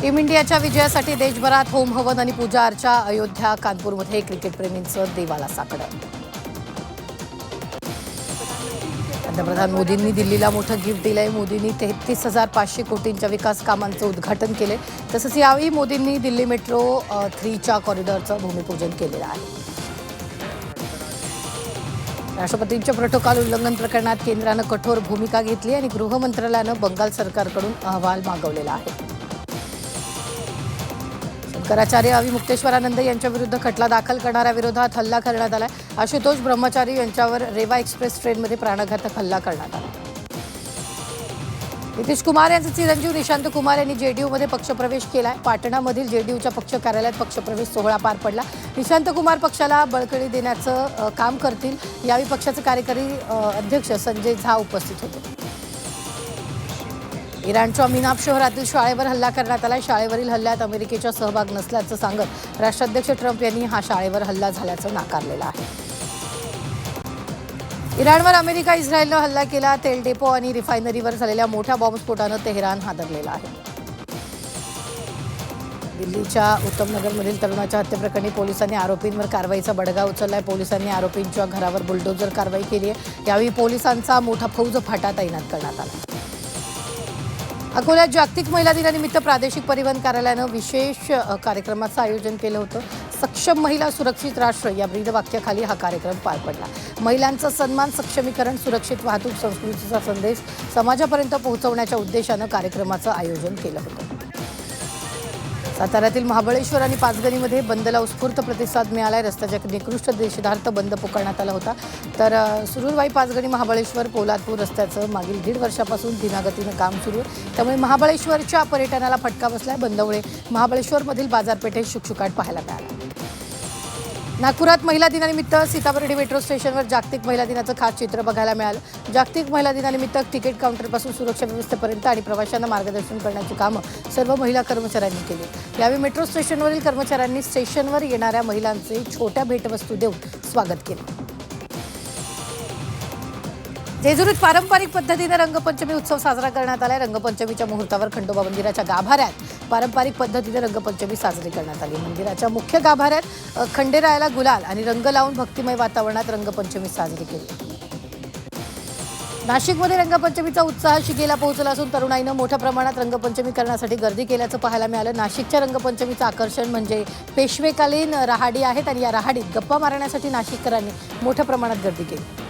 Team इंडियाच्या विजयासाठी देशभरात होम हवन आणि पूजा अर्चा. अयोध्या कानपूरमध्ये क्रिकेटप्रेमींचं देवाला साकडं. पंतप्रधान मोदींनी दिल्लीला मोठं गिफ्ट दिलंय. मोदींनी 33,500 कोटींच्या विकास कामांचं उद्घाटन केले. तसंच यावेळी मोदींनी दिल्ली मेट्रो 3च्या कॉरिडॉरचं भूमिपूजन केलेलं आहे. राष्ट्रपतींच्या प्रोटोकॉल उल्लंघन प्रकरणात केंद्रानं कठोर भूमिका घेतली आणि गृह मंत्रालयानं बंगाल सरकारकडून अहवाल मागवलेला आहे. शंकराचार्य अविमुक्तेश्वरानंद यांच्याविरुद्ध खटला दाखल करणाऱ्या विरोधात हल्ला करण्यात आला. आशुतोष ब्रह्मचारी यांच्यावर रेवा एक्सप्रेस ट्रेनमध्ये प्राणघातक हल्ला करण्यात आला. नितीश कुमार यांचे चिरंजीव निशांत कुमार यांनी जेडीयूमध्ये पक्षप्रवेश केलाय. पाटणामधील जेडीयूच्या पक्ष कार्यालयात पक्षप्रवेश सोहळा पार पडला. निशांत कुमार पक्षाला बळकटी देण्याचं काम करतील. यावेळी पक्षाचे कार्यकारी अध्यक्ष संजय झा उपस्थित होते. इराणच्या मिनाब शहरातील शाळेवर हल्ला करण्यात आला. शाळेवरील हल्ल्यात अमेरिकेचा सहभाग नसल्याचं सांगत राष्ट्राध्यक्ष ट्रम्प यांनी हा शाळेवर हल्ला झाल्याचं नाकारलेलं आहे. इराणवर अमेरिका इस्रायलनं हल्ला केला. तेल डेपो आणि रिफायनरीवर झालेल्या मोठ्या बॉम्बस्फोटानं तेहरान हादरलेलं आहे. दिल्लीच्या उत्तमनगरमधील तरुणाच्या हत्येप्रकरणी पोलिसांनी आरोपींवर कारवाईचा बडगा उचललाय. पोलिसांनी आरोपींच्या घरावर बुलडोजर कारवाई केली आहे. यावेळी पोलिसांचा मोठा फौज फाटा तैनात करण्यात आला. अकोल्यात जागतिक महिला दिनानिमित्त प्रादेशिक परिवहन कार्यालयानं विशेष कार्यक्रमाचं आयोजन केलं होतं. सक्षम महिला सुरक्षित राष्ट्र या ब्रीदवाक्याखाली हा कार्यक्रम पार पडला. महिलांचा सन्मान, सक्षमीकरण, सुरक्षित वाहतूक संस्कृतीचा संदेश समाजापर्यंत पोहोचवण्याच्या उद्देशानं कार्यक्रमाचं आयोजन केलं होतं. साताऱ्यातील महाबळेश्वर आणि पाचगणीमध्ये बंदला उत्स्फूर्त प्रतिसाद मिळालाय. रस्त्याच्या निकृष्ट निषेधार्थ बंद पुकारण्यात आला होता. तर सुरूरवाई पाचगणी महाबळेश्वर पोलादपूर रस्त्याचं मागील 1.5 वर्षापासून धीम्यागतीनं काम सुरू आहे. त्यामुळे महाबळेश्वरच्या पर्यटनाला फटका बसलाय. बंदमुळे महाबळेश्वरमधील बाजारपेठेत शुकशुकाट पाहायला मिळाला. नागपुरात महिला दिनानिमित्त सीताबर्डी मेट्रो स्टेशनवर जागतिक महिला दिनाचं खास चित्र बघायला मिळालं. जागतिक महिला दिनानिमित्त तिकीट काउंटरपासून सुरक्षा व्यवस्थेपर्यंत आणि प्रवाशांना मार्गदर्शन करण्याची कामं सर्व महिला कर्मचाऱ्यांनी केली. यावेळी मेट्रो स्टेशनवरील कर्मचाऱ्यांनी स्टेशनवर येणाऱ्या महिलांचे छोट्या भेटवस्तू देऊन स्वागत केलं. जेजुरीत पारंपरिक पद्धतीने रंगपंचमी उत्सव साजरा करण्यात आला. रंगपंचमीच्या मुहूर्तावर खंडोबा मंदिराच्या गाभाऱ्यात पारंपरिक पद्धतीने रंगपंचमी साजरी करण्यात आली. मंदिराच्या मुख्य गाभाऱ्यात खंडेरायाला गुलाल आणि रंग लावून भक्तिमय वातावरणात रंगपंचमी साजरी केली. नाशिकमध्ये रंगपंचमीचा उत्साह शिगेला पोहोचला असून तरुणाईनं मोठ्या प्रमाणात रंगपंचमी करण्यासाठी गर्दी केल्याचं पाहायला मिळालं. नाशिकच्या रंगपंचमीचं आकर्षण म्हणजे पेशवेकालीन रहाडी आहेत आणि या रहाडीत गप्पा मारण्यासाठी नाशिककरांनी मोठ्या प्रमाणात गर्दी केली.